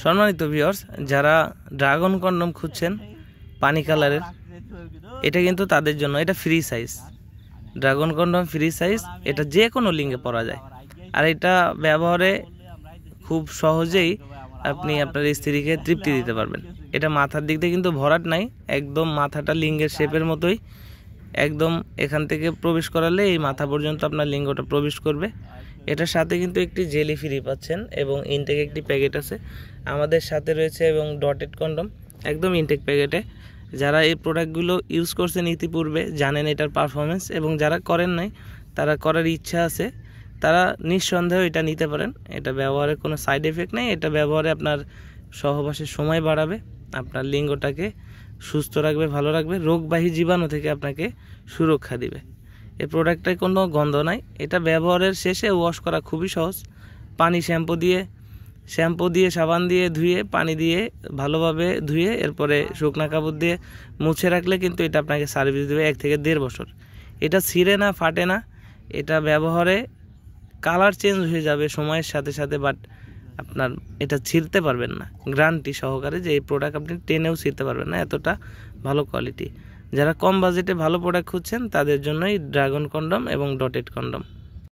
সম্মানিত ভিউয়ার্স, যারা dragon condom খুঁজছেন পানি কালারের, এটা কিন্তু তাদের জন্য। এটা free size, dragon condom free size. এটা যে কোনো লিঙ্গে পরা যায়, আর এটা ব্যবহারে খুব সহজেই আপনি আপনার স্ত্রীকে তৃপ্তি দিতে পারবেন। এটা মাথার দিক দিয়ে কিন্তু ভরাট নাই, একদম মাথাটা লিঙ্গের শেপের মতোই, একদম এখান থেকে প্রবেশ করালে এই মাথা পর্যন্ত আপনার লিঙ্গটা প্রবেশ করবে। এটার সাথে কিন্তু একটি জেলি ফ্রি পাচ্ছেন এবং ইনটেক একটি প্যাকেট আছে আমাদের সাথে রয়েছে, এবং ডটেড কন্ডম একদম ইনটেক প্যাকেটে। যারা এই প্রোডাক্টগুলো ইউজ করছেন ইতিপূর্বে জানেন এটার পারফরমেন্স, এবং যারা করেন নাই, তারা করার ইচ্ছা আছে, তারা নিঃসন্দেহে এটা নিতে পারেন। এটা ব্যবহারে কোনো সাইড এফেক্ট নেই। এটা ব্যবহারে আপনার সহবাসের সময় বাড়াবে, আপনার লিঙ্গটাকে সুস্থ রাখবে, ভালো রাখবে, রোগবাহী জীবাণু থেকে আপনাকে সুরক্ষা দিবে। এই প্রোডাক্টটায় কোনো গন্ধ নাই। এটা ব্যবহারের শেষে ওয়াশ করা খুবই সহজ। পানি শ্যাম্পু দিয়ে সাবান দিয়ে ধুয়ে, পানি দিয়ে ভালোভাবে ধুয়ে, এরপরে শুকনা কাপড় দিয়ে মুছে রাখলে কিন্তু এটা আপনাকে সার্ভিস দেবে 1 থেকে 1.5 বছর। এটা ছিঁড়ে না, ফাটে না। এটা ব্যবহারে কালার চেঞ্জ হয়ে যাবে সময়ের সাথে সাথে, বাট আপনার এটা ছিঁড়তে পারবেন না, গ্যারান্টি সহকারে যে এই প্রোডাক্ট আপনি টেনেও ছিঁড়তে পারবেন না, এতটা ভালো কোয়ালিটি। যারা কম বাজেটে ভালো প্রোডাক্ট খুঁজছেন তাদের জন্যই ড্রাগন কন্ডম এবং ডটেড কন্ডম।